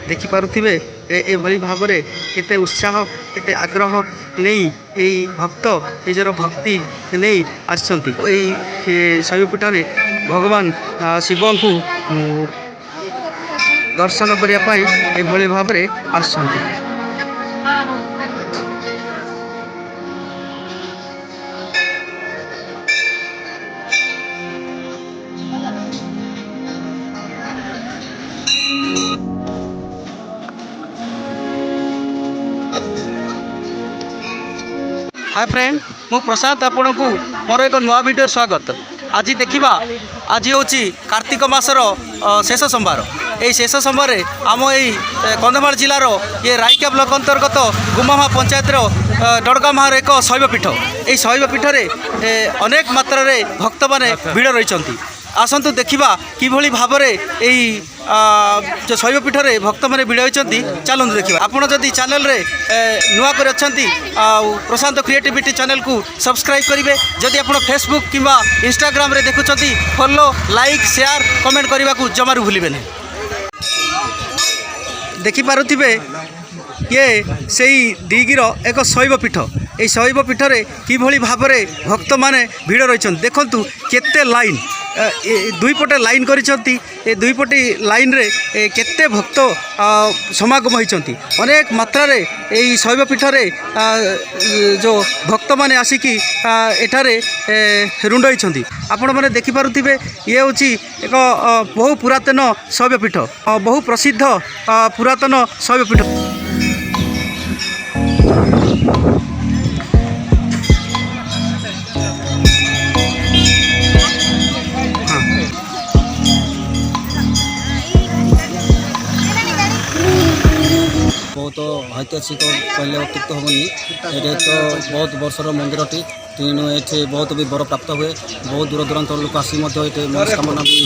ଦେଖିପାରୁଥିବେ ଏଭଳି ଭାବରେ କେତେ ଉତ୍ସାହ କେତେ ଆଗ୍ରହ ନେଇ ଏହି ଭକ୍ତ ନିଜର ଭକ୍ତି ନେଇ ଆସିଛନ୍ତି। ଏହି ଶୈବପୀଠରେ ଭଗବାନ ଶିବଙ୍କୁ ଦର୍ଶନ କରିବା ପାଇଁ ଏଭଳି ଭାବରେ ଆସୁଛନ୍ତି। हाय फ्रेंड, मु प्रसाद आपण को मोर एक नुआ वीडियो स्वागत। आज देखा आज हूँ कार्तिक मासर शेष सोमवार। ये शेष सोमवार आम यही कंधमाल जिलार ये रायका ब्लॉक अंतर्गत गुमाहा पंचायत डड़गामार एक शैवपीठ। ये शैवपीठ अनेक मात्रा भक्त मैंने भिड़ रही। आसतु देखा किभली भाव जो शैवपीठ भक्त मैंने भिड़ होती। चलते देखा आपड़ जदि चैनल नुआ कर प्रशांत क्रिएटिविटी चैनल को सब्सक्राइब करेंगे। जदि आप फेसबुक कि इंस्टाग्राम रे देखुं फॉलो लाइक शेयर कमेंट करने को जमारू भूलिए नहीं। देखिपे ये से दिगिर एक शैवपीठ। ये शैवपीठ किभली भाव भक्त मैंने भिड़ रही। देखु केते लाइन दुईपटे लाइन करिसेंती। ए दुईपटी लाइन रे केते भक्त समागम होइचंती। अनेक मात्रा रे एई शैवपीठ रे जो भक्त माने आसिकी एठारे रुंड होइचंती। आपण माने देखि पारुथिबे ये होची एक बहु पुरातन शैवपीठ, बहु प्रसिद्ध पुरातन शैवपीठ। बहुत ऐतिहासिक कहले अत्युक्त हेनी। ये तो बहुत वर्षर मंदिरटी तेणु ये बहुत भी बर प्राप्त हुए। बहुत दूर दूरांत लोक आसी ये मनस्कामना भी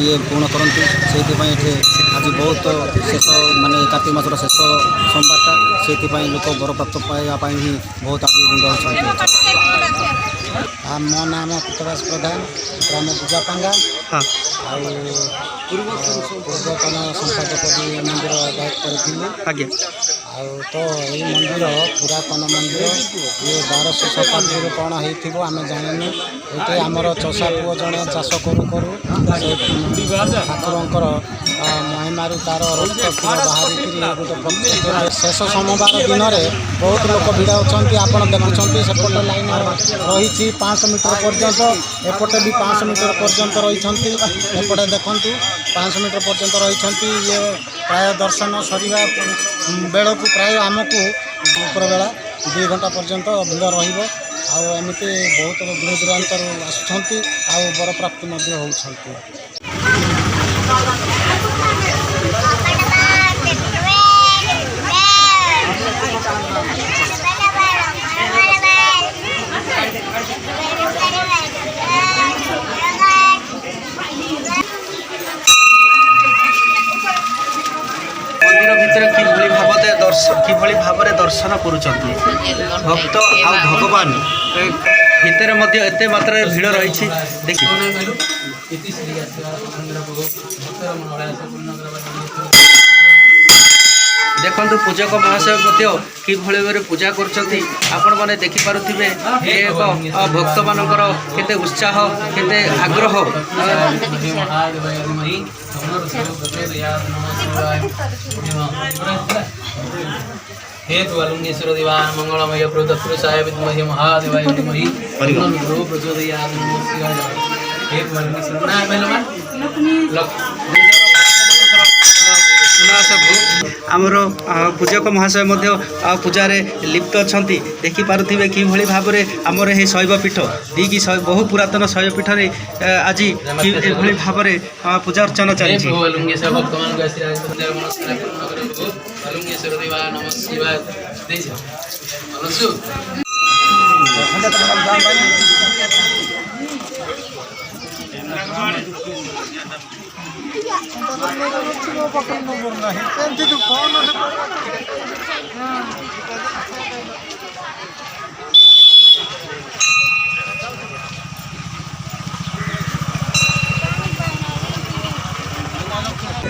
ये पूर्ण करती। से आज बहुत शेष माने कार्तिक मासर शेष सोमवारटा से लोक बर प्राप्त पाइबापी ही बहुत आगे रुंड होती। मो नाम पुतराज प्रधान, ग्राम पूजापांगा। पूर्वतन संपादक भी मंदिर दायित्व करी। तो ये मंदिर पुरातन मंदिर ये 1200 शताब्दी कौन हो आम जानू। ये आमर चषा पुओ जड़े चाष करू करू ठाकुर महिमारू तार रक्त बाहर गोटे शेष सोमवार दिन में बहुत लोक भिड़ होती। आप देखुं सेपटे लाइन रही 500 मीटर पर्यंत, एपटे भी 500 मीटर पर्यंत रही। एपटे देखु 500 मीटर पर्यंत रही। ये प्राय दर्शन सरिया बेल को प्राय आमको उपरबेला 2 घंटा पर्यंत भिड़ रही। आमती बहुत दूर दूरांत आसुँच बर प्राप्ति होती। किभली भाव दर्शन करुचंती भक्त आ भगवान भितर मध्य एते मात्रा भिड़ रही। देखि देखु पूजक महाशय किभली भाव पूजा करछंती। आपण माने देखि पारुथिबे एक भक्त मानकर केते उत्साह केते आग्रह। हेतु अलुंगेश्वर देवान मंगलमय प्रदत्पुरुषाय विद्महे महादेवाय धीमहि तन्नो प्रचोदयात्। नमो शिवाय। हेतु अलुंगेश्वर ना बेलमान आमर पूजक महाशय पूजार लिप्त अच्छा। देखिपे किभली भाव आमर ये शैवपीठ दीकी बहु पुरातन शैवपीठ आज किभली भाव पूजा अर्चना चलती।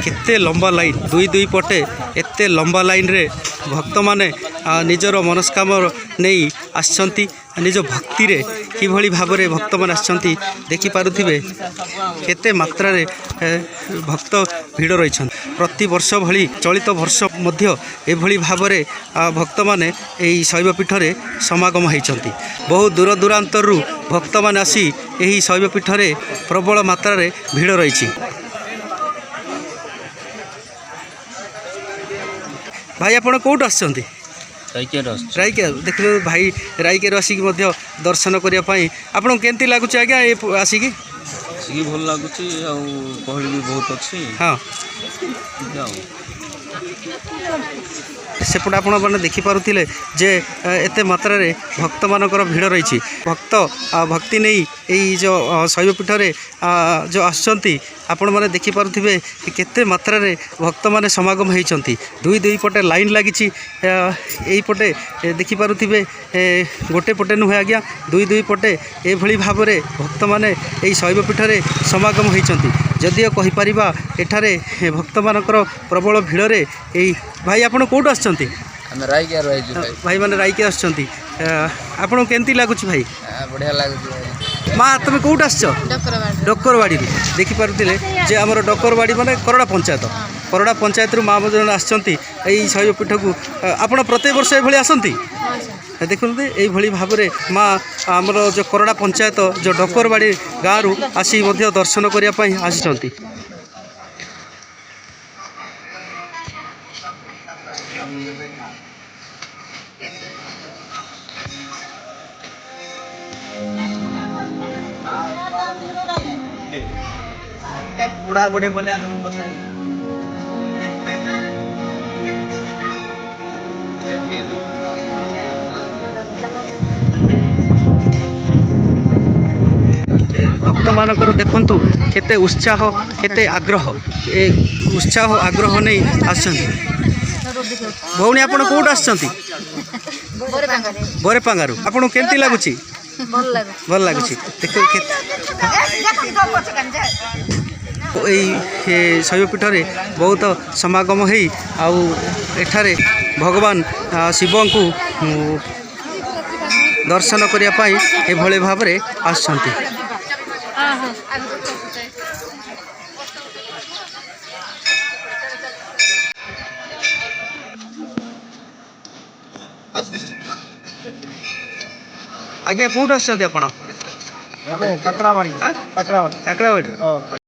केते लंबा लाइन दुई दुई पटे एते लंबा लाइन रे भक्त माने निजर मनस्काम नहीं आसछंती निज भक्ति रे किभली भाव रे भक्त मान आसछंती देखि पारुथिबे केते मात्रा रे भक्त भिड़ रही प्रति वर्ष भली चलित वर्ष मध्य एभली भाव रे भक्त माने एही शैव पीठ रे समागम होइछंती बहुत दूर दूरांतरु भक्त मान आसी एही शैव पीठ रे प्रबल मात्रा रे भिड़ रही। भाई आपण कोउट आछंती राइके देखिए भाई राइके आसिक दर्शन करने आपन केमती लगुच आज्ञा आसिक भल लगुच गहली भी बहुत अच्छी हाँ सेपटे आपण मैंने देखिपे जे एत मात्रा रे भक्त मानकर भिड़ रही भक्त भक्ति नहीं यही जो शैव पीठ रे जो आसुँच आपण मैंने देखिपे केते मात्रा रे भक्त माने समागम होती दुई दुई पटे लाइन लगी यही पटे देखिपे गोटे पटे नुहे आज्ञा दुई दुई पटे एभली भाव में भक्त माने यही शैव पीठ रे समागम होती जदिओ कहीपर एठारे भक्त मानकर प्रबल भिड़ रे यही भाई आपण कौट आसुँच भाई मैंने राइके आसुँच आपन केमती लगुच भाई बढ़िया लगुच माँ तुम कौट आस डकरवाड़ी देखिपे जे आम डकरवाड़ी माने करड़ा पंचायत माँ जन आसुँच शैव पीठ को आपड़ प्रत्येक वर्ष ये आसती देखते यही भाव में माँ आमर जो करड़ा पंचायत जो डकरवाड़ी गाँव रू आसी दर्शन करने आसी बुढ़ा बुढ़े बोले भक्त मानकर देखंतु केते उत्साह केते आग्रह ए उत्साह आग्रह नहीं आछन भौणी आपण कोड आछंती बोरे पांगारू आपण केमती लागुची भल लागुची देखो यही शैव पीठ रे बहुत समागम होई आउ एठारे भगवान शिव को दर्शन करने एभली भाव में आसुँच आज्ञा कौट आसुँच आप काकड़ाबाड़ी